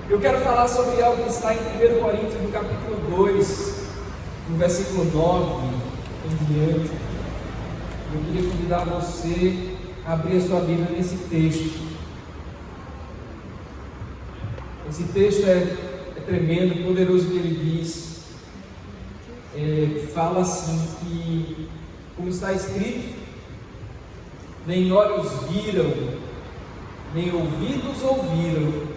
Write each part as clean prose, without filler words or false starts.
Eu quero falar sobre algo que está em 1 Coríntios, no capítulo 2, no versículo 9 em diante. Eu queria convidar você a abrir a sua Bíblia nesse texto. Esse texto é tremendo, poderoso, que ele diz. Fala assim que, como está escrito, nem olhos viram, nem ouvidos ouviram,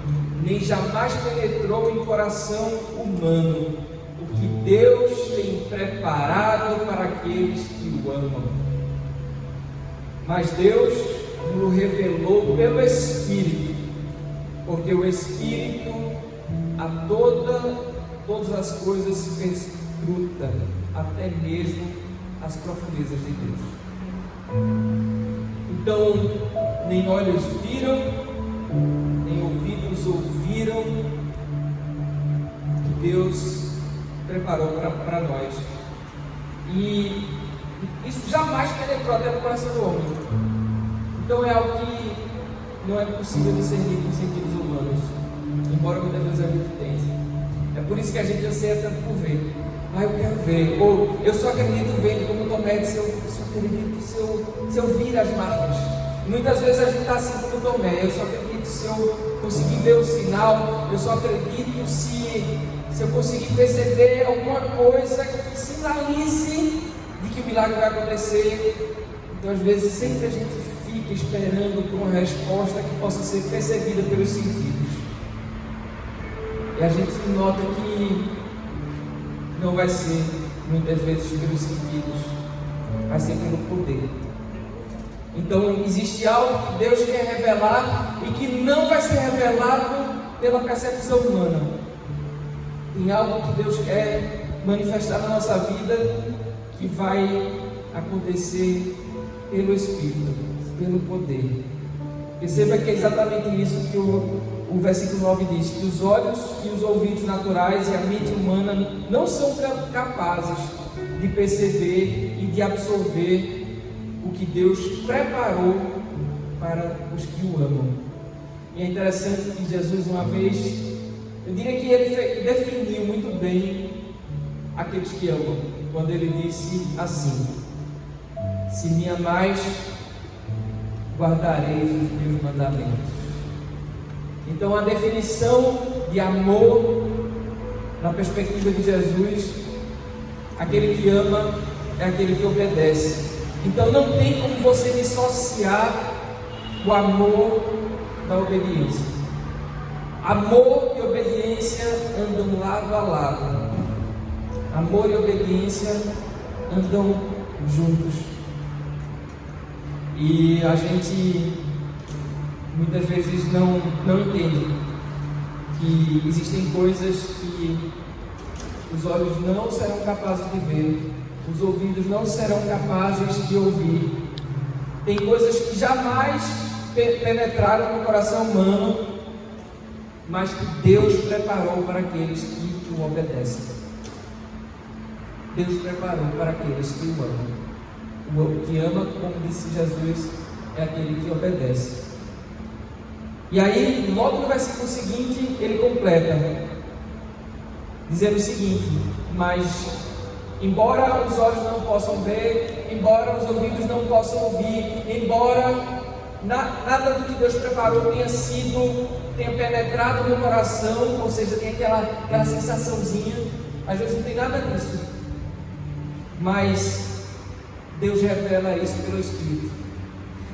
nem jamais penetrou em coração humano o que Deus tem preparado para aqueles que o amam. Mas Deus nos revelou pelo Espírito, porque o Espírito a todas as coisas perscruta, até mesmo as profundezas de Deus. Então, nem olhos viram, nem ouvidos ouviram que Deus preparou para nós. E isso jamais penetrou até no coração do homem. Então é algo que não é possível discernir com sentidos humanos, embora muitas vezes a gente tente. É por isso que a gente anseia tanto por ver. Eu quero ver. Ou eu só acredito vendo, como Tomé disse, eu só acredito se eu vir as marcas. Muitas vezes a gente está assim como Tomé. Eu só acredito se eu conseguir ver o sinal. Eu só acredito se eu conseguir perceber alguma coisa que sinalize de que o milagre vai acontecer. Então, às vezes, sempre a gente fica esperando por uma resposta que possa ser percebida pelos sentidos. E a gente nota que não vai ser, muitas vezes, pelos sentidos, vai ser pelo poder. Então, existe algo que Deus quer revelar e que não vai ser revelado pela percepção humana. Tem algo que Deus quer manifestar na nossa vida que vai acontecer pelo Espírito, pelo poder. Perceba que é exatamente isso que o versículo 9 diz, que os olhos e os ouvidos naturais e a mente humana não são capazes de perceber e de absorver o que Deus preparou para os que o amam. E é interessante que Jesus, uma vez, eu diria que ele definiu muito bem aqueles que amam, quando ele disse assim: se me amais, guardareis os meus mandamentos. Então, a definição de amor, na perspectiva de Jesus, aquele que ama é aquele que obedece. Então, não tem como você dissociar o amor da obediência. Amor e obediência andam lado a lado. Amor e obediência andam juntos. E a gente muitas vezes não entende que existem coisas que os olhos não serão capazes de ver, os ouvidos não serão capazes de ouvir. Tem coisas que jamais penetraram no coração humano, mas que Deus preparou para aqueles que o obedecem. Deus preparou para aqueles que o amam. O que ama, como disse Jesus, é aquele que obedece. E aí, logo no versículo seguinte, ele completa, dizendo o seguinte: mas, embora os olhos não possam ver, embora os ouvidos não possam ouvir, embora nada do que Deus preparou tenha penetrado no coração, ou seja, tem aquela sensaçãozinha, às vezes não tem nada disso, mas Deus revela isso pelo Espírito.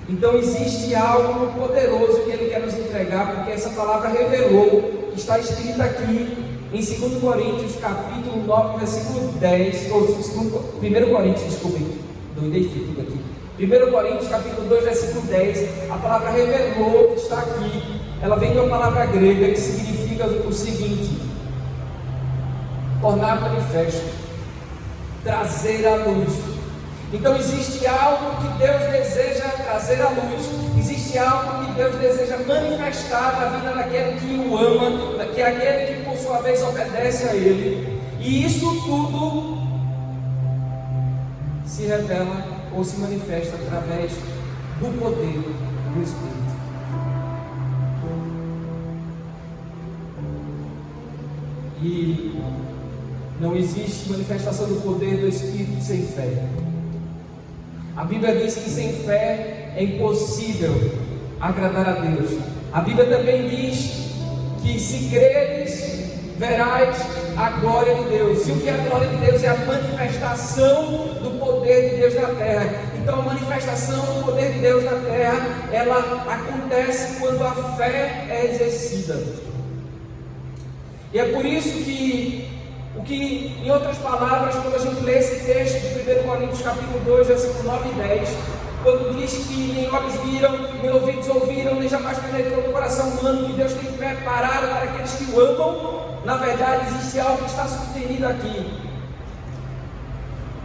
Então existe algo poderoso que Ele quer nos entregar, porque essa palavra revelou, que está escrita aqui em 2 Coríntios capítulo 9, versículo 10, ou 1 Coríntios, desculpem, doidei tudo aqui. 1 Coríntios capítulo 2, versículo 10, a palavra revelou que está aqui, ela vem de uma palavra grega que significa o seguinte: tornar manifesto, trazer à luz. Então existe algo que Deus deseja trazer à luz, existe algo que Deus deseja manifestar na vida daquele que o ama, que é aquele que por sua vez obedece a Ele, e isso tudo se revela ou se manifesta através do poder do Espírito. E não existe manifestação do poder do Espírito sem fé. A Bíblia diz que sem fé é impossível agradar a Deus. A Bíblia também diz que se creres, verás a glória de Deus. E o que é a glória de Deus? É a manifestação do poder de Deus na terra. Então a manifestação do poder de Deus na terra, ela acontece quando a fé é exercida. E é por isso que, em outras palavras, quando a gente lê esse texto de 1 Coríntios capítulo 2, versículos 9 e 10, quando diz que nem olhos viram, nem ouvidos ouviram, nem jamais penetrou no coração humano, que Deus tem preparado para aqueles que o amam, na verdade existe algo que está subtenido aqui.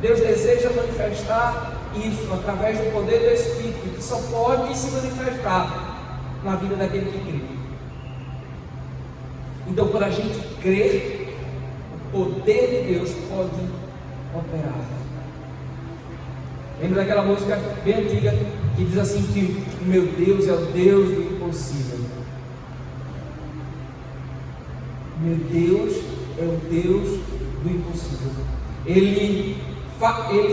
Deus deseja manifestar isso através do poder do Espírito, que só pode se manifestar na vida daquele que crê. Então, quando a gente crer, o poder de Deus pode operar. Lembra daquela música bem antiga que diz assim que o meu Deus é o Deus do impossível. Meu Deus é o Deus do impossível. Ele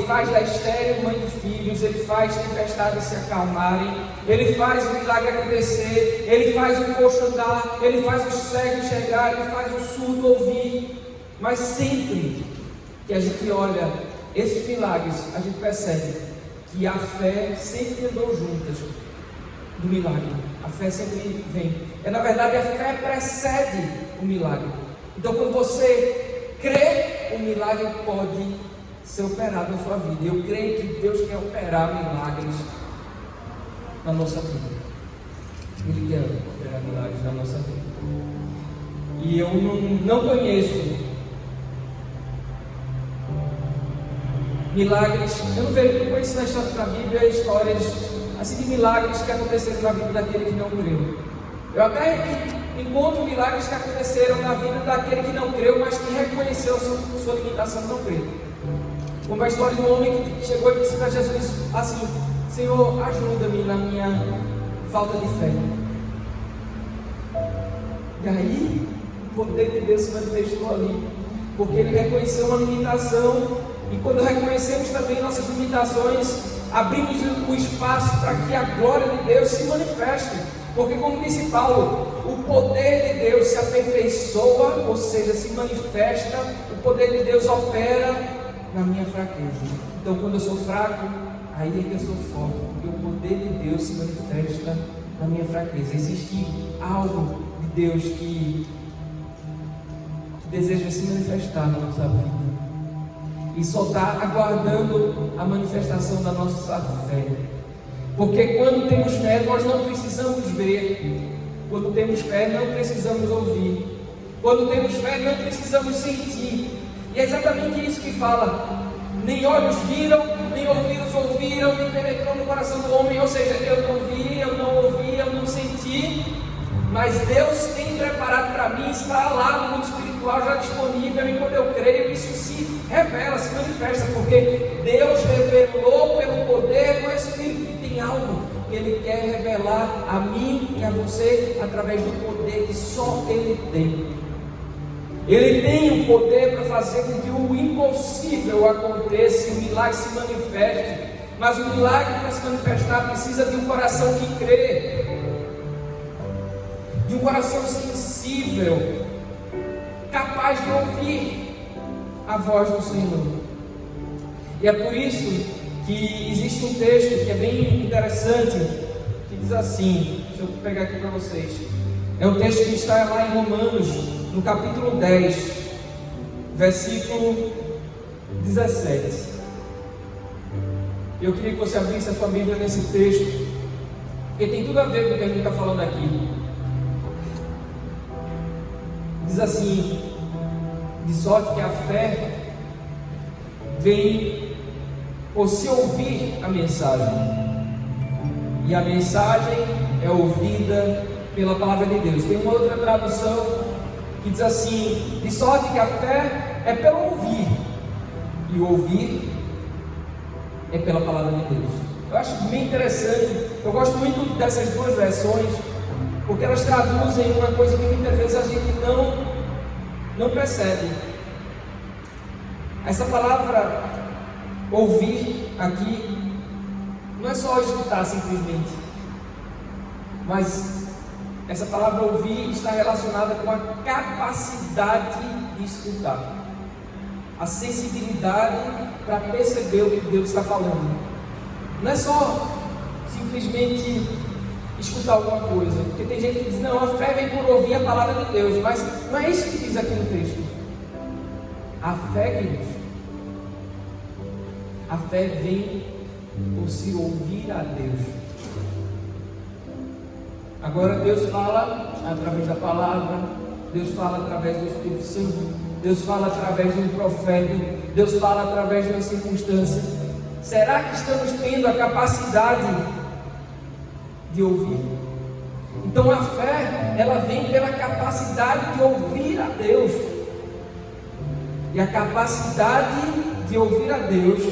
faz da estéril mãe de filhos, Ele faz tempestades se acalmarem, Ele faz o milagre acontecer, Ele faz o coxo andar, Ele faz o cego enxergar, Ele faz o surdo ouvir. Mas sempre que a gente olha esses milagres, a gente percebe que a fé sempre andou juntas do milagre. A fé sempre vem. Na verdade, a fé precede o milagre. Então, quando você crê, o milagre pode ser operado na sua vida. Eu creio que Deus quer operar milagres na nossa vida. Ele quer operar milagres na nossa vida. E eu não conheço milagres, eu não conheço na história da Bíblia histórias assim de milagres que aconteceram na vida daquele que não creu. Eu até encontro milagres que aconteceram na vida daquele que não creu, mas que reconheceu a sua limitação de não crer. Como a história de um homem que chegou e disse para Jesus assim: Senhor, ajuda-me na minha falta de fé. E aí, o poder de Deus se manifestou ali, porque ele reconheceu uma limitação. E quando reconhecemos também nossas limitações, abrimos o espaço para que a glória de Deus se manifeste. Porque, como disse Paulo, o poder de Deus se aperfeiçoa, ou seja, se manifesta, o poder de Deus opera na minha fraqueza. Então, quando eu sou fraco, aí é que eu sou forte, porque o poder de Deus se manifesta na minha fraqueza. Existe algo de Deus que deseja se manifestar na nossa vida. E só está aguardando a manifestação da nossa fé. Porque quando temos fé, nós não precisamos ver. Quando temos fé, não precisamos ouvir. Quando temos fé, não precisamos sentir. E é exatamente isso que fala: nem olhos viram, nem ouvidos ouviram, nem penetrou no coração do homem. Ou seja, eu não vi, eu não ouvi, eu não senti, mas Deus tem preparado para mim, está lá no mundo espiritual já disponível. E quando eu creio, isso se revela, se manifesta, porque Deus revelou pelo poder do Espírito. E tem algo que Ele quer revelar a mim e a você através do poder que só Ele tem. Ele tem o poder para fazer com que o impossível aconteça e o milagre se manifeste. Mas o milagre, para se manifestar, precisa de um coração que crê, de um coração sensível, capaz de ouvir a voz do Senhor. E é por isso que existe um texto que é bem interessante, que diz assim, deixa eu pegar aqui para vocês. É um texto que está lá em Romanos, no capítulo 10, versículo 17. Eu queria que você abrisse a sua Bíblia nesse texto, porque tem tudo a ver com o que a gente está falando aqui. Diz assim: de sorte que a fé vem por se ouvir a mensagem, e a mensagem é ouvida pela palavra de Deus. Tem uma outra tradução que diz assim: de sorte que a fé é pelo ouvir, e o ouvir é pela palavra de Deus. Eu acho bem interessante, eu gosto muito dessas duas versões, porque elas traduzem uma coisa que muitas vezes a gente não percebe. Essa palavra ouvir aqui não é só escutar simplesmente, mas essa palavra ouvir está relacionada com a capacidade de escutar, a sensibilidade para perceber o que Deus está falando. Não é só simplesmente escutar alguma coisa, porque tem gente que diz, não, a fé vem por ouvir a palavra de Deus, mas não é isso que diz aqui no texto. A fé, queridos, a fé vem por se ouvir a Deus. Agora Deus fala através da palavra, Deus fala através do Espírito Santo, Deus fala através de um profeta, Deus fala através de uma circunstância. Será que estamos tendo a capacidade de ouvir? Então a fé, ela vem pela capacidade de ouvir a Deus. E a capacidade de ouvir a Deus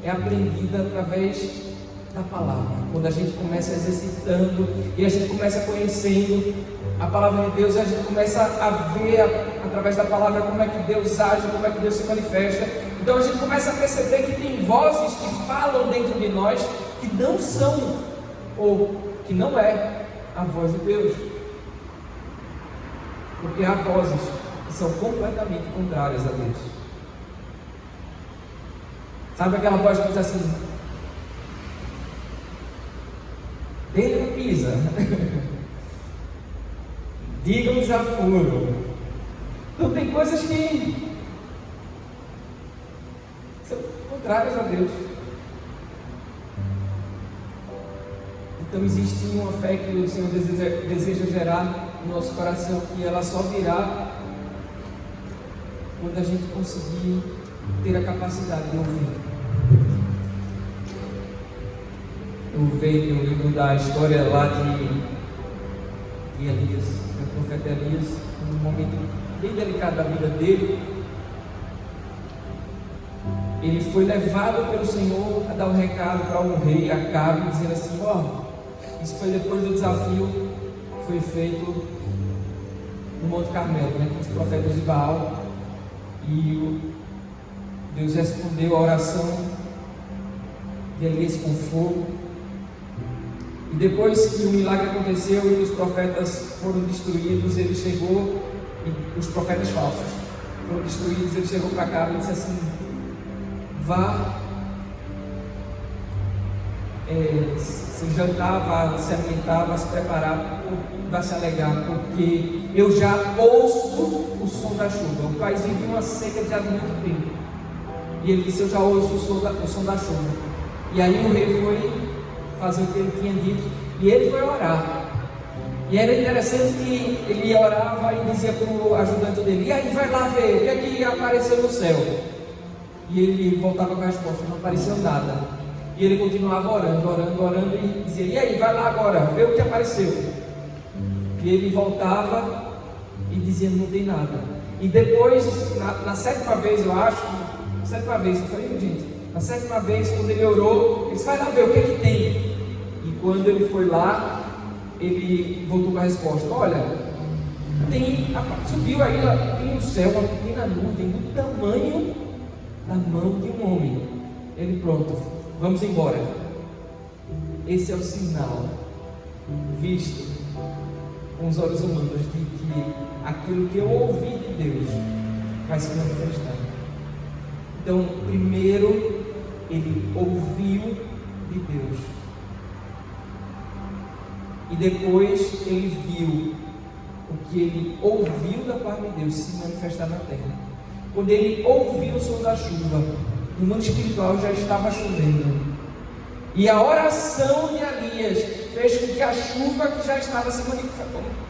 é aprendida através da palavra. Quando a gente começa exercitando e a gente começa conhecendo a palavra de Deus, a gente começa a ver através da palavra como é que Deus age, como é que Deus se manifesta. Então a gente começa a perceber que tem vozes que falam dentro de nós que não são, ou que não é a voz de Deus, porque há vozes que são completamente contrárias a Deus. Sabe aquela voz que diz assim: Pedro pisa, digam já foram. Então tem coisas que são contrárias a Deus. Então existe uma fé que o Senhor deseja gerar no nosso coração, que ela só virá quando a gente conseguir ter a capacidade de ouvir. Eu vejo o livro da história lá de Elias, do profeta Elias, num momento bem delicado da vida dele. Ele foi levado pelo Senhor a dar um recado para um rei, Acabe, dizendo assim: isso foi depois do desafio que foi feito no Monte Carmelo, com os profetas de Baal, e Deus respondeu a oração de Elias com fogo. E depois que o milagre aconteceu e os profetas foram destruídos, ele chegou, e os profetas falsos foram destruídos, ele chegou para cá e disse assim: vá se jantar, vá se alimentar, vá se preparar, vá se alegrar, porque eu já ouço o som da chuva. O país vive uma seca já de muito tempo, e ele disse: eu já ouço o som da chuva. E aí o rei foi fazer o que ele tinha dito, e ele foi orar. E era interessante que ele orava e dizia para o ajudante dele: e aí, vai lá ver o que é que apareceu no céu. E ele voltava com a resposta: não apareceu nada. E ele continuava orando e dizia: e aí, vai lá agora, vê o que apareceu. E ele voltava e dizia: não tem nada. E depois, na sétima vez, eu acho, sétima vez, não foi, gente? Na sétima vez, quando ele orou, ele disse: vai lá ver o que é que tem. E quando ele foi lá, ele voltou com a resposta: olha, subiu aí, tem no céu uma pequena nuvem do tamanho da mão de um homem. Ele: pronto, vamos embora. Esse é o sinal visto com os olhos humanos de que aquilo que eu ouvi de Deus vai se manifestar. Então, primeiro ele ouviu de Deus, e depois ele viu o que ele ouviu da parte de Deus se manifestar na terra. Quando ele ouviu o som da chuva, no mundo espiritual já estava chovendo, e a oração de Elias fez com que a chuva que já estava se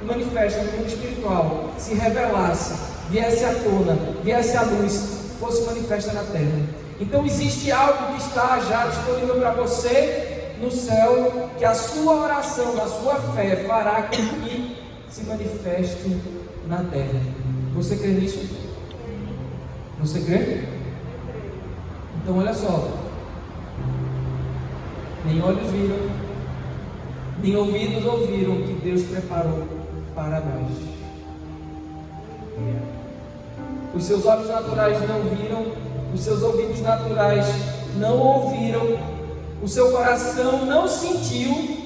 manifesta no mundo espiritual se revelasse, viesse à tona, viesse à luz, fosse manifesta na terra. Então existe algo que está já disponível para você no céu, que a sua oração, a sua fé fará com que se manifeste na terra. Você crê nisso? Você crê? Então olha só, nem olhos viram, nem ouvidos ouviram o que Deus preparou para nós. os seus olhos naturais não viram, os seus ouvidos naturais não ouviram, o seu coração não sentiu,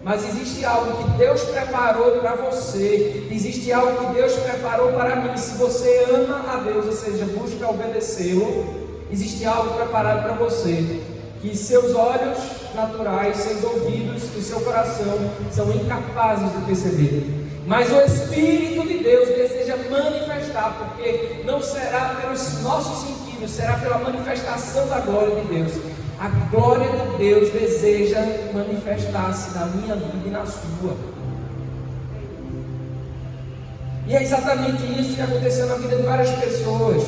mas existe algo que Deus preparou para você, existe algo que Deus preparou para mim. Se você ama a Deus, ou seja, busca obedecê-lo, existe algo preparado para você, que seus olhos naturais, seus ouvidos e seu coração são incapazes de perceber. Mas o Espírito de Deus deseja manifestar, porque não será pelos nossos sentidos, será pela manifestação da glória de Deus. A glória de Deus deseja manifestar-se na minha vida e na sua. E é exatamente isso que aconteceu na vida de várias pessoas.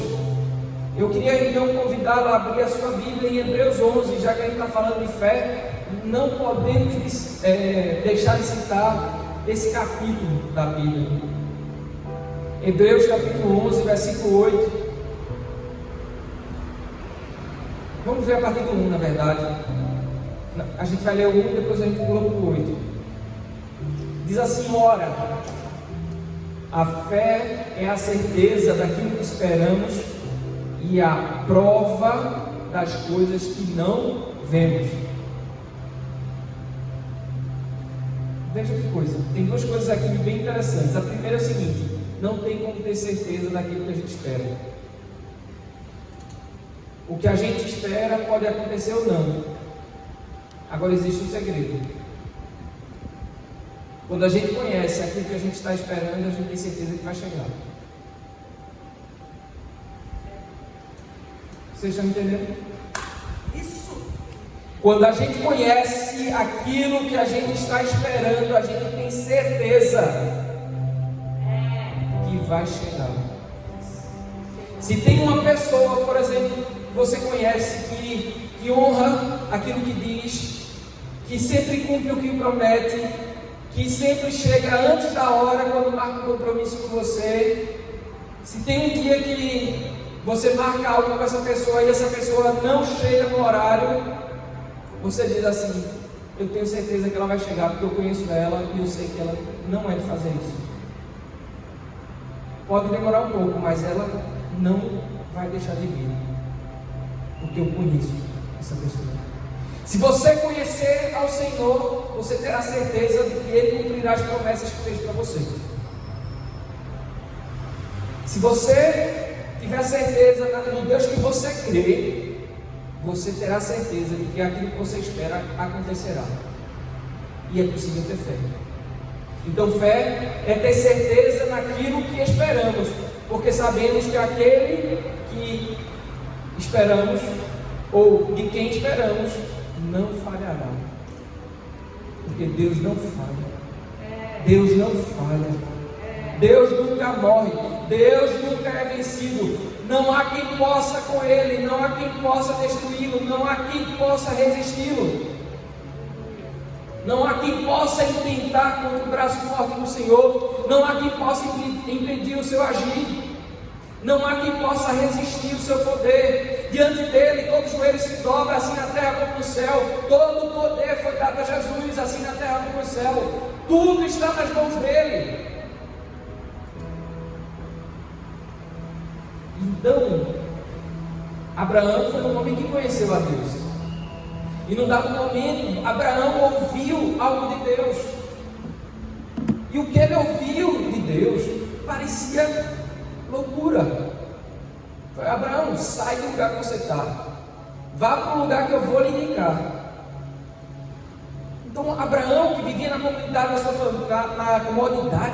Eu queria então convidá-lo a abrir a sua Bíblia em Hebreus 11, já que a gente está falando de fé, não podemos deixar de citar esse capítulo da Bíblia. Hebreus capítulo 11, versículo 8. Vamos ver a partir do 1, na verdade. A gente vai ler o 1 e depois a gente pula para o 8. Diz assim: ora, a fé é a certeza daquilo que esperamos e a prova das coisas que não vemos. Veja que coisa, tem duas coisas aqui bem interessantes. A primeira é o seguinte: não tem como ter certeza daquilo que a gente espera. O que a gente espera pode acontecer ou não. Agora existe um segredo. Quando a gente conhece aquilo que a gente está esperando, a gente tem certeza que vai chegar. Vocês estão entendendo? Isso! Quando a gente conhece aquilo que a gente está esperando, a gente tem certeza que vai chegar. Se tem uma pessoa, por exemplo, que você conhece, que honra aquilo que diz, que sempre cumpre o que promete, que sempre chega antes da hora quando marca um compromisso com você, se tem um dia que você marca algo com essa pessoa e essa pessoa não chega no horário, você diz assim: eu tenho certeza que ela vai chegar, porque eu conheço ela e eu sei que ela não é de fazer isso. Pode demorar um pouco, mas ela não vai deixar de vir, porque eu conheço essa pessoa. Se você conhecer ao Senhor, você terá certeza de que Ele cumprirá as promessas que fez para você. Se você tiver certeza no Deus que você crê, você terá certeza de que aquilo que você espera acontecerá. E é possível ter fé. Então fé é ter certeza naquilo que esperamos, porque sabemos que aquele que esperamos, ou de quem esperamos, não falhará. Porque Deus não falha. Deus não falha. Deus nunca morre. Deus nunca é vencido. Não há quem possa com Ele, não há quem possa destruí-lo, não há quem possa resisti-lo. Não há quem possa intentar contra o braço forte do Senhor. Não há quem possa impedir o seu agir. Não há quem possa resistir o seu poder. Diante dele, todo joelho se dobra, assim na terra como no céu. Todo o poder foi dado a Jesus, assim na terra como no céu. Tudo está nas mãos dele. Então, Abraão foi um homem que conheceu a Deus. E num dado momento, Abraão ouviu algo de Deus. E o que ele ouviu de Deus parecia loucura. Foi: Abraão, sai do lugar que você está. Vá para o lugar que eu vou lhe indicar. Então Abraão, que vivia na comodidade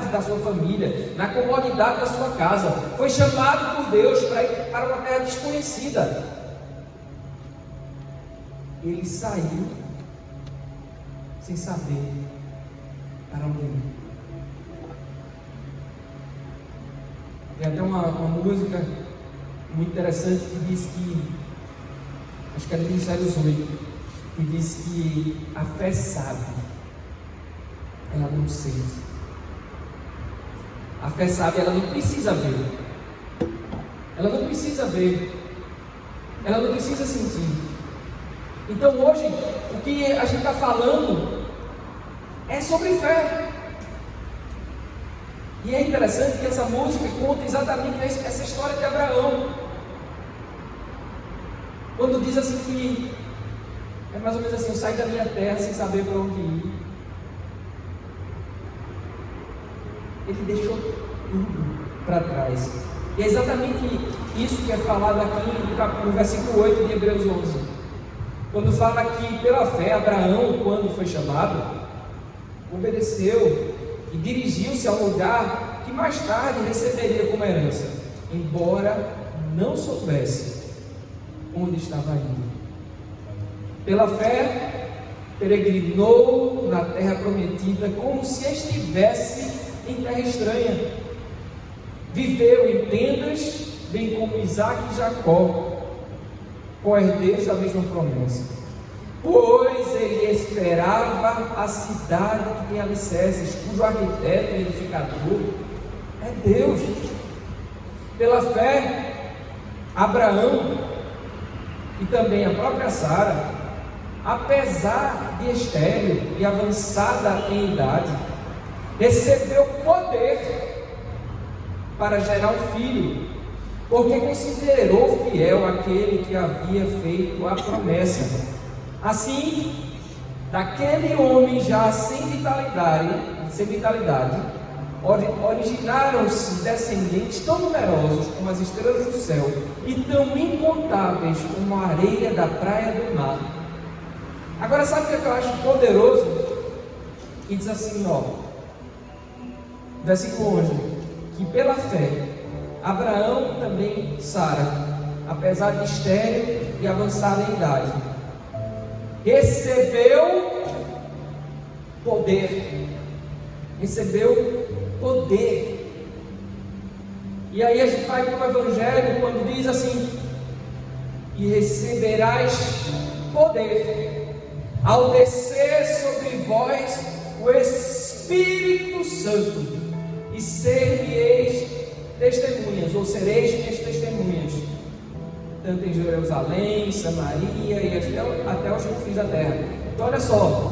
da sua família, na comodidade da sua casa, foi chamado por Deus para ir para uma terra desconhecida. Ele saiu sem saber para onde ir. Tem até uma música muito interessante que diz que, acho que é do Ministério dos Oito, que diz que a fé sabe, ela não sente. A fé sabe, ela não precisa ver. Ela não precisa ver. Ela não precisa sentir. Então hoje, o que a gente está falando é sobre fé. E é interessante que essa música conta exatamente essa história de Abraão. Quando diz assim que é mais ou menos assim: eu saí da minha terra sem saber para onde ir. Ele deixou tudo para trás. E é exatamente isso que é falado aqui no versículo 8 de Hebreus 11. Quando fala que pela fé Abraão, quando foi chamado, obedeceu e dirigiu-se ao lugar que mais tarde receberia como herança, embora não soubesse onde estava indo. Pela fé, peregrinou na terra prometida como se estivesse em terra estranha. Viveu em tendas, bem como Isaac e Jacó, co-herdeiros da mesma promessa, pois ele esperava a cidade que tem alicerces, cujo arquiteto e edificador é Deus. Pela fé, Abraão e também a própria Sara, apesar de estéril e avançada em idade, recebeu poder para gerar um filho, porque considerou fiel aquele que havia feito a promessa. Assim, daquele homem já sem vitalidade, originaram-se descendentes tão numerosos como as estrelas do céu e tão incontáveis como a areia da praia do mar. Agora, sabe o que eu acho poderoso? E diz assim, versículo 11, que pela fé Abraão e também Sara, apesar de estéril e avançada em idade, recebeu poder. E aí a gente vai para o Evangelho quando diz assim: e receberás poder ao descer sobre vós o Espírito Santo, e ser-me-eis testemunhas, ou sereis minhas testemunhas, tanto em Jerusalém, Samaria e até os confins da terra. Então olha só,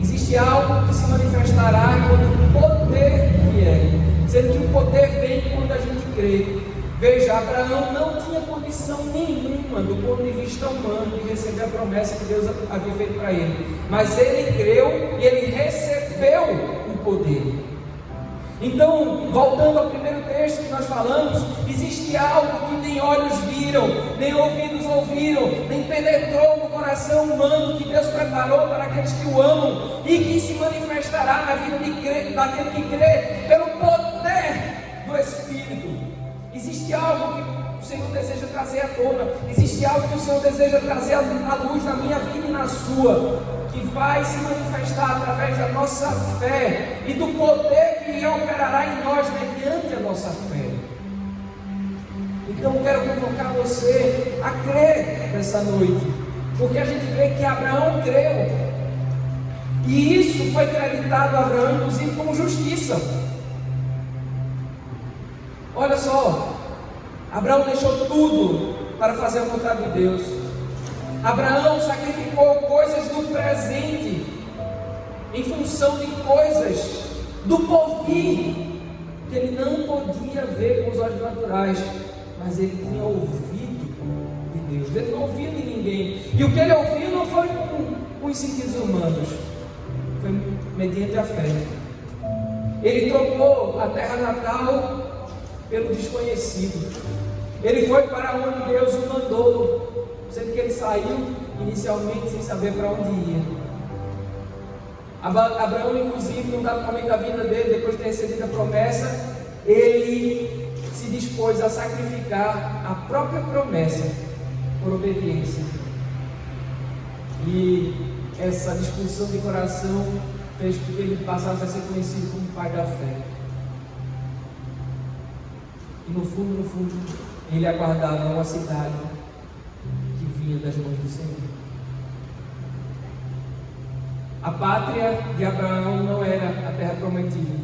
existe algo que se manifestará quando o poder vier, sendo que o poder vem quando a gente crê. Veja, Abraão não tinha condição nenhuma do ponto de vista humano de receber a promessa que Deus havia feito para ele, mas ele creu e ele recebeu o poder. Então, voltando ao primeiro texto que nós falamos, existe algo que nem olhos viram, nem ouvidos ouviram, nem penetrou no coração humano, que Deus preparou para aqueles que o amam, e que se manifestará na vida daquele que crê, pelo poder do Espírito. Existe algo que o Senhor deseja trazer à tona, existe algo que o Senhor deseja trazer à luz na minha vida e na sua, que vai se manifestar através da nossa fé e do poder que operará em nós mediante a nossa fé. Então eu quero convocar você a crer nessa noite, porque a gente vê que Abraão creu, e isso foi creditado a Abraão inclusive como justiça. Olha só, Abraão deixou tudo para fazer a vontade de Deus. Abraão sacrificou coisas do presente em função de coisas do porvir que ele não podia ver com os olhos naturais, mas ele tinha ouvido de Deus. Ele não ouviu de ninguém, e o que ele ouviu não foi com os sentidos humanos, foi mediante a fé. Ele trocou a terra natal pelo desconhecido. Ele foi para onde Deus o mandou, sendo que ele saiu inicialmente sem saber para onde ia. Abraão, inclusive, num dado momento da vida dele, depois de ter recebido a promessa, ele se dispôs a sacrificar a própria promessa por obediência. E essa disposição de coração fez com que ele passasse a ser conhecido como pai da fé. E no fundo, ele aguardava uma cidade que vinha das mãos do Senhor. A pátria de Abraão não era a terra prometida.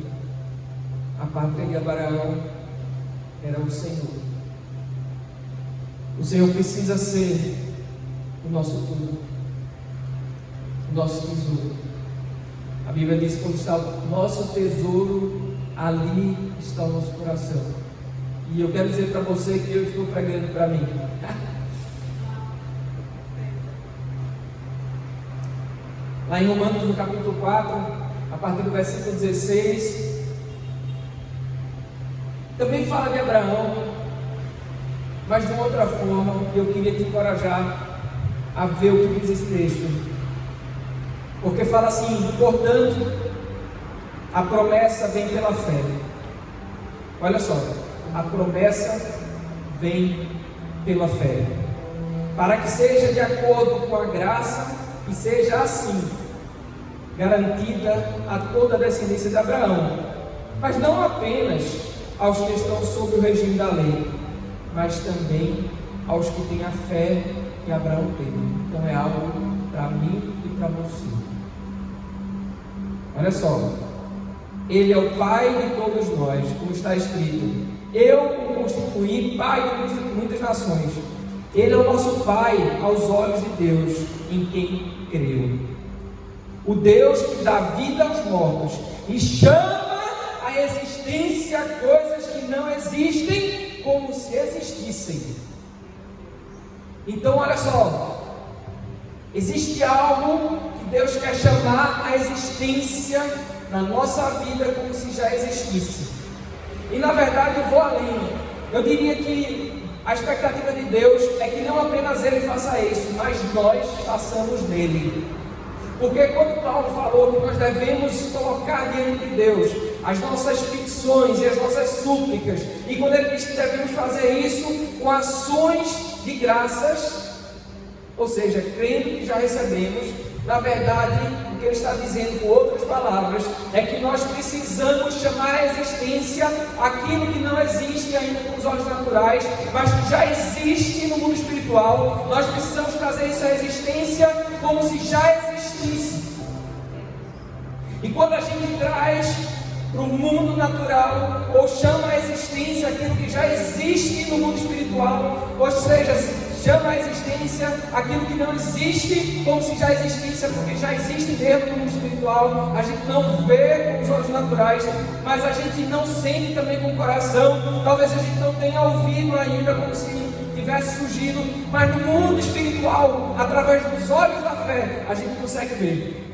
A pátria de Abraão era o Senhor. O Senhor precisa ser o nosso tudo, o nosso tesouro. A Bíblia diz que onde está o nosso tesouro, ali está o nosso coração. E eu quero dizer para você que eu estou pregando para mim. Lá em Romanos, no capítulo 4, a partir do versículo 16, também fala de Abraão, mas de uma outra forma. Eu queria te encorajar a ver o que diz esse texto, porque fala assim: portanto, a promessa vem pela fé. Olha só, a promessa vem pela fé, para que seja de acordo com a graça e seja assim garantida a toda a descendência de Abraão, mas não apenas aos que estão sob o regime da lei, mas também aos que têm a fé que Abraão teve. Então é algo para mim e para você. Olha só, Ele é o Pai de todos nós, como está escrito: eu o constituí Pai de muitas nações. Ele é o nosso Pai aos olhos de Deus, em quem creu. O Deus que dá vida aos mortos e chama à existência coisas que não existem como se existissem. Então olha só, existe algo que Deus quer chamar à existência na nossa vida como se já existisse. E na verdade eu vou além. Eu diria que a expectativa de Deus é que não apenas Ele faça isso, mas nós façamos nele. Porque quando Paulo falou que nós devemos colocar diante de Deus as nossas petições e as nossas súplicas, e quando ele diz que devemos fazer isso com ações de graças, ou seja, crendo que já recebemos, na verdade, o que ele está dizendo com outras palavras, é que nós precisamos chamar à existência aquilo que não existe ainda com os olhos naturais, mas que já existe no mundo espiritual. Nós precisamos trazer isso à existência como se já existisse. E quando a gente traz para o mundo natural, ou chama à existência aquilo que já existe no mundo espiritual, ou seja, chama à existência aquilo que não existe como se já existisse, porque já existe dentro do mundo espiritual. A gente não vê com os olhos naturais, mas a gente não sente também com o coração. Talvez a gente não tenha ouvido ainda como se tivesse surgido, mas no mundo espiritual, através dos olhos da fé, a gente consegue ver.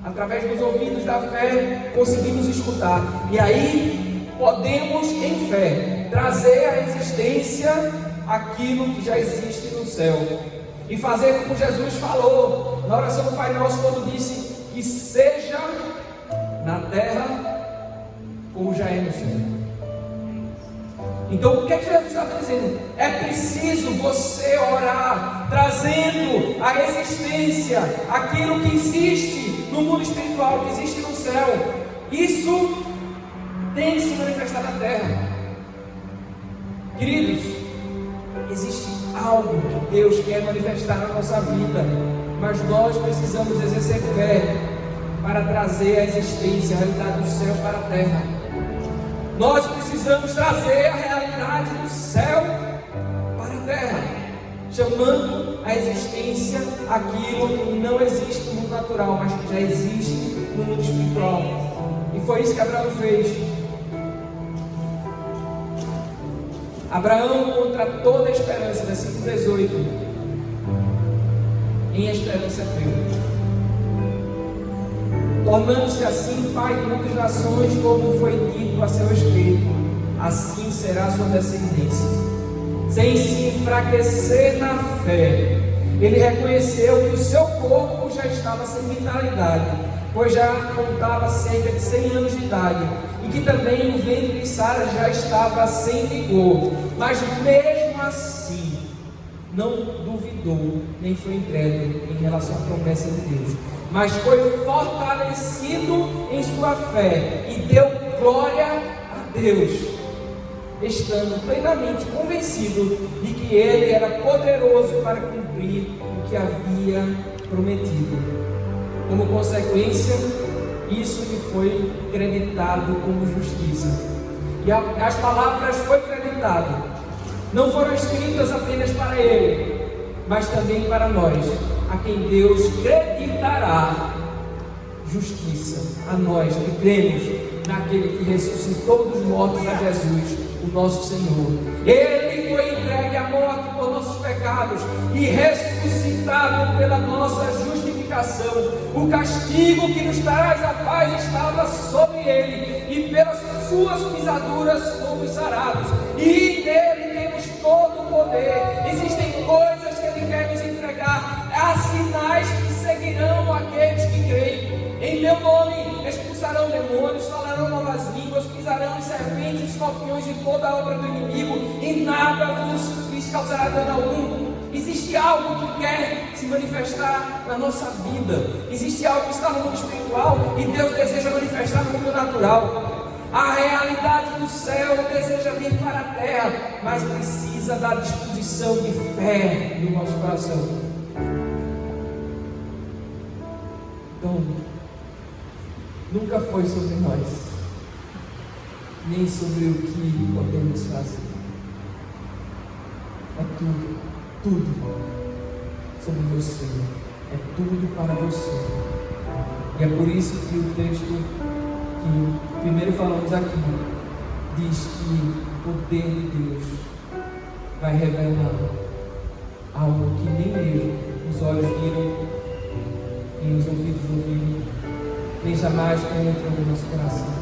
Através dos ouvidos da fé, conseguimos escutar. E aí, podemos em fé trazer à existência aquilo que já existe no céu, e fazer como Jesus falou na oração do Pai Nosso, quando disse que seja na terra como já é no céu. Então o que é que Jesus está dizendo? É preciso você orar, trazendo à existência aquilo que existe no mundo espiritual, que existe no céu. Isso tem que se manifestar na terra. Queridos, existe algo que Deus quer manifestar na nossa vida, mas nós precisamos exercer fé para trazer a existência, a realidade do céu para a terra. Nós precisamos trazer a realidade do céu para a terra, chamando a existência aquilo que não existe no mundo natural, mas que já existe no mundo espiritual. E foi isso que Abraão fez. Abraão, contra toda a esperança, versículo 18, em esperança creu, tornando-se assim pai de muitas nações, como foi dito a seu respeito, assim será a sua descendência. Sem se enfraquecer na fé, ele reconheceu que o seu corpo já estava sem vitalidade, pois já contava cerca de 100 anos de idade, e que também o ventre de Sara já estava sem vigor, mas mesmo assim não duvidou, nem foi incrédulo em relação à promessa de Deus, mas foi fortalecido em sua fé e deu glória a Deus, estando plenamente convencido de que Ele era poderoso para cumprir o que havia prometido. Como consequência, isso lhe foi creditado como justiça. E as palavras "foi creditado" não foram escritas apenas para ele, mas também para nós, a quem Deus creditará justiça, a nós que cremos naquele que ressuscitou dos mortos, a Jesus, o nosso Senhor. Ele foi entregue à morte por nossos pecados e ressuscitado pela nossa justificação. O castigo que nos traz a paz estava sobre ele, e pelas suas pisaduras fomos sarados, e nele temos todo o poder. Existem coisas que ele quer nos entregar, há sinais que seguirão aqueles que creem. Em meu nome expulsarão demônios, falarão novas línguas, pisarão em serpentes e escorpiões, e toda a obra do inimigo, e nada vos causará dano algum. Existe algo que quer se manifestar na nossa vida. Existe algo que está no mundo espiritual e Deus deseja manifestar no mundo natural. A realidade do céu deseja vir para a terra, mas precisa da disposição de fé no nosso coração. Então, nunca foi sobre nós, nem sobre o que podemos fazer. É tudo sobre você, é tudo para você. E é por isso que o texto que primeiro falamos aqui diz que o poder de Deus vai revelar algo que nem mesmo os olhos viram, nem os ouvidos ouviram, nem jamais penetrou no nosso coração,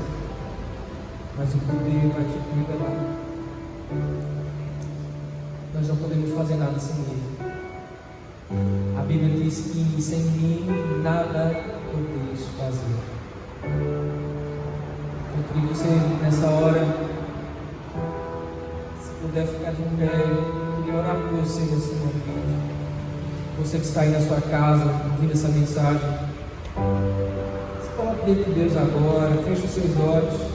mas o poder vai te revelar. Nós não podemos fazer nada sem Ele. A Bíblia diz que sem mim nada podeis fazer. Eu queria que você, nessa hora, se puder ficar de pé, eu queria orar por você nesse momento. Você que está aí na sua casa, ouvindo essa mensagem, se coloque diante de Deus agora, feche os seus olhos.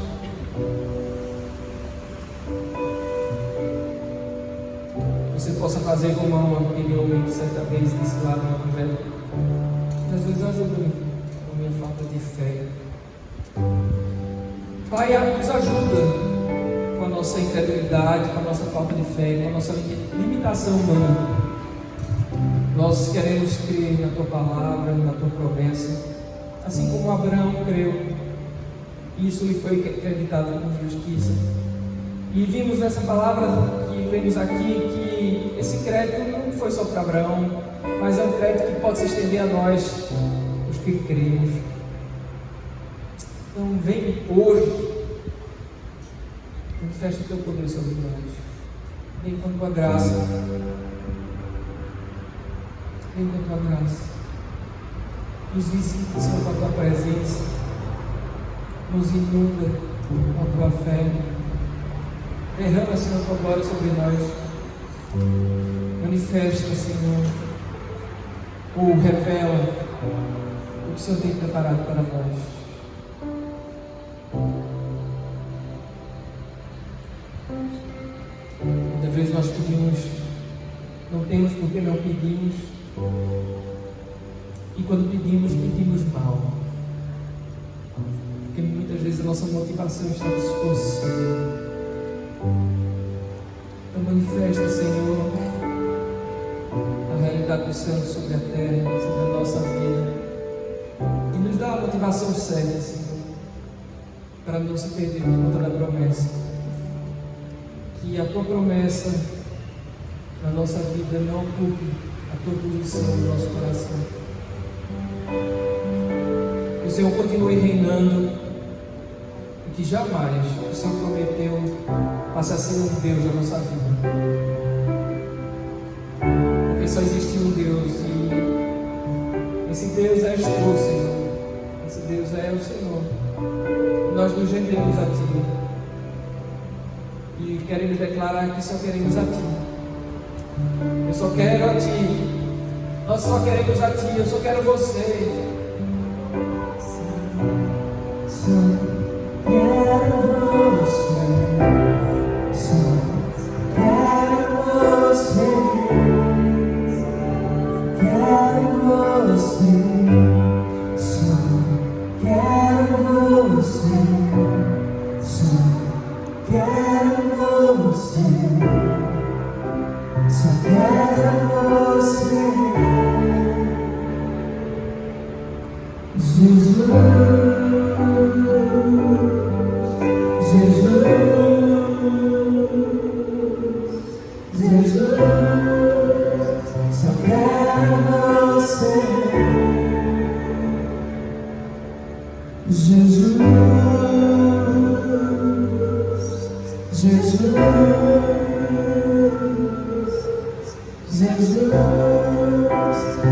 Você possa fazer como aquele homem que certa vez disse lá no Evangelho: Jesus, ajuda-me com a minha falta de fé. Pai, nos ajuda com a nossa incredulidade, com a nossa falta de fé, com a nossa limitação humana. Nós queremos crer na Tua palavra, na Tua promessa, assim como Abraão creu. Isso lhe foi acreditado com justiça. E vimos nessa palavra que lemos aqui que esse crédito não foi só para Abraão, mas é um crédito que pode se estender a nós, os que cremos. Então vem hoje, manifesta o Teu poder sobre nós. Vem com a Tua graça. Vem com a Tua graça. Nos visita, Senhor, com a Tua presença. Nos inunda com a Tua fé. Derrama, Senhor, a Tua glória sobre nós. Manifesta, Senhor, ou revela o que o Senhor tem preparado para nós. Muitas vezes nós pedimos, não temos porque não pedimos, e quando pedimos, pedimos mal, porque muitas vezes a nossa motivação está distorcida. Então manifesta, Senhor, a realidade do céu sobre a terra, sobre a nossa vida, e nos dá a motivação certa, Senhor, para não se perder por conta da promessa. Que a Tua promessa na nossa vida não ocupe a Tua posição no nosso coração. Que o Senhor continue reinando, e que jamais o Senhor prometeu passe a ser um Deus da nossa vida. Porque só existe um Deus, e esse Deus és Tu, Senhor. Esse Deus é o Senhor. Nós nos rendemos a Ti e queremos declarar que só queremos a Ti. Eu só quero a Ti. Nós só queremos a Ti. Eu só quero Você. Só quero Você. Só quero Você. Quero Você. Só quero Você. Só quero Você. Só quero Você, Jesus. Jesus, Jesus,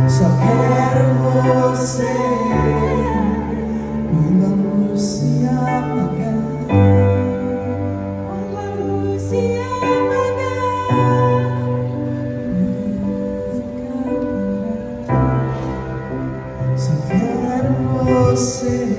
só quero você. Quando a luz se apagar, quando a luz se apagar, só quero você.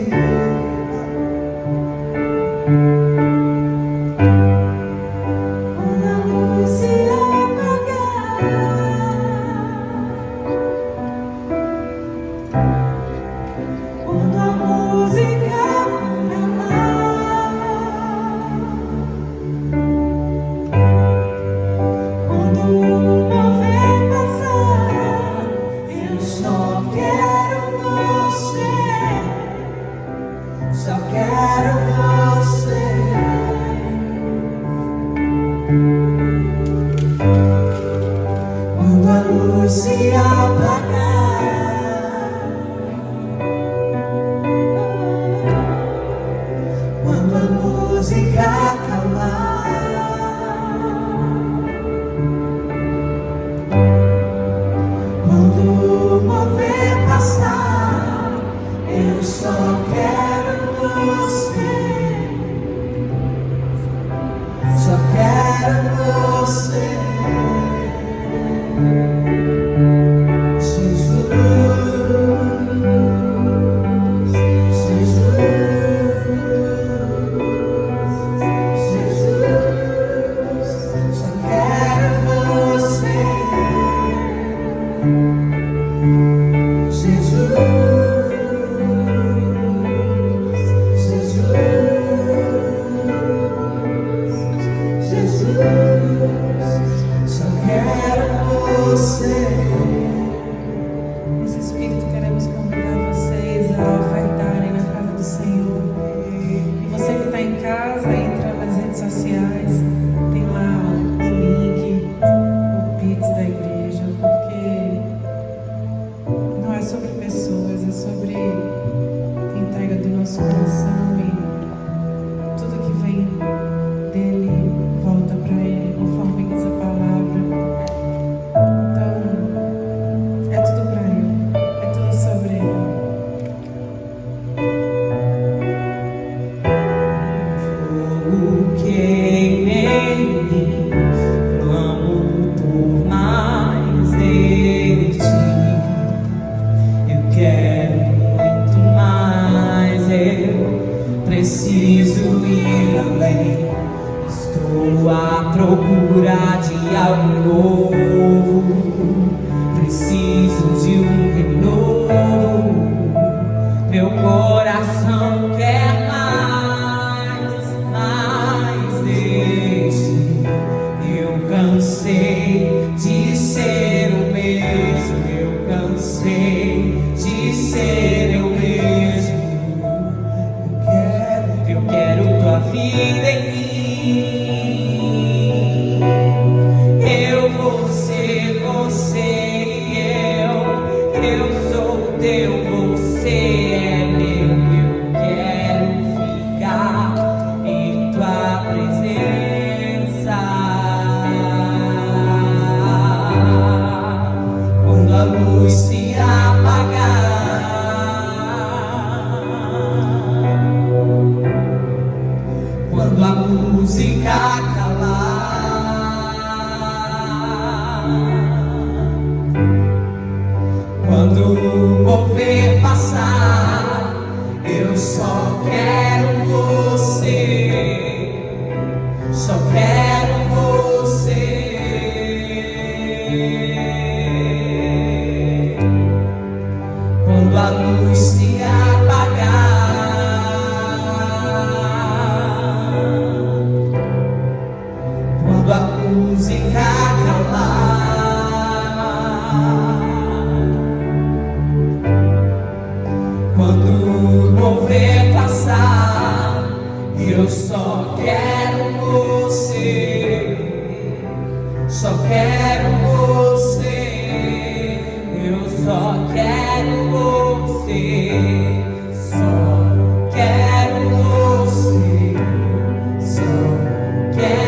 Quero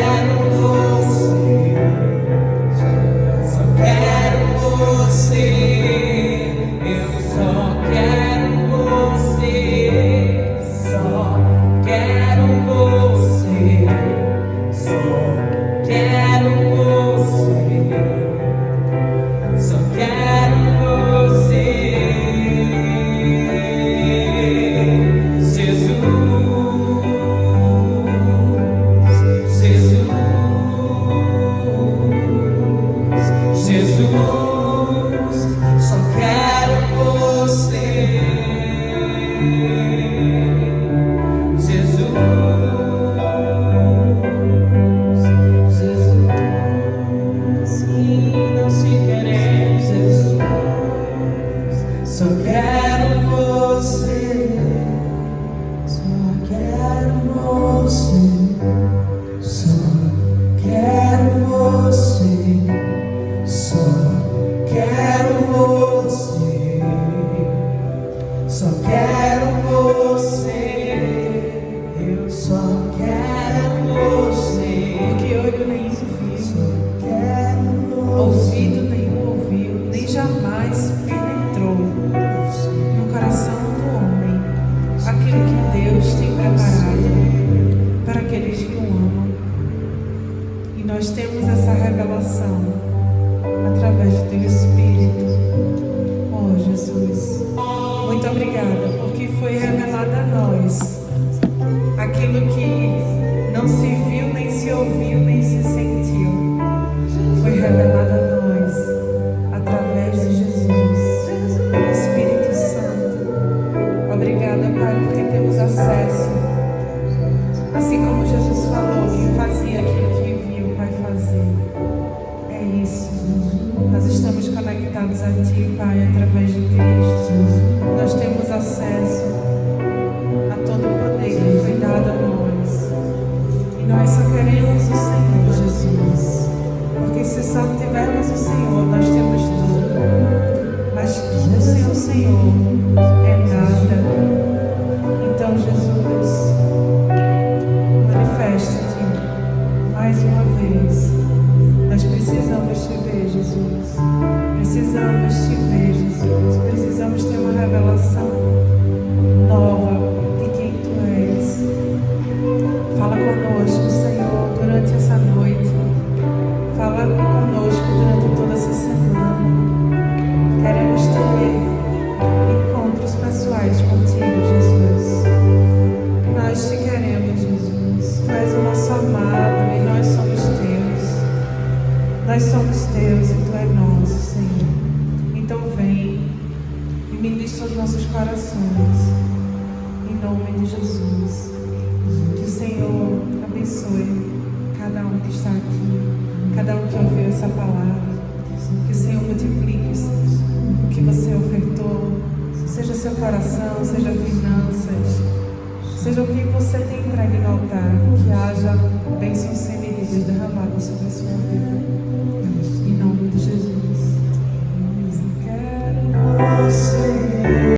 nós temos essa revelação através do Teu Espírito. Oh, Jesus, muito obrigada, porque foi revelado a nós aquilo que não se viu, nem se ouviu, nem se sentiu. Foi revelado a nós através de Jesus, pelo Espírito Santo. Obrigada, Pai, porque temos acesso. Assim como Jesus falou que fazia aquilo que viu o Pai fazer. É isso. Nós estamos conectados a Ti, Pai, através de Cristo. Nós temos acesso a todo o poder que foi dado a nós. E nós só queremos o Senhor, Jesus. Porque se só tivermos o Senhor, nós temos tudo. Mas tudo sem o Senhor é nada. Então, Jesus, manifesta-te mais uma vez. Nós precisamos te ver, Jesus. Precisamos te ver, Jesus. Precisamos ter uma revelação nova de quem Tu és. Fala conosco, Senhor, durante essa noite. Fala conosco durante toda essa semana. Queremos ter encontros pessoais contigo, Jesus. Nós te queremos, Jesus. Tu és o nosso amado e nós somos teus. Nós somos teus e Tu é nosso, Senhor. Então vem e ministra os nossos corações. Em nome de Jesus. Que o Senhor abençoe cada um que está aqui, cada um que ouviu essa palavra. Que o Senhor multiplique o que você ofertou, seja seu coração, seja finanças, seja o que você tem entregue no altar. Que haja bênçãos sem medidas derramadas sobre a sua vida.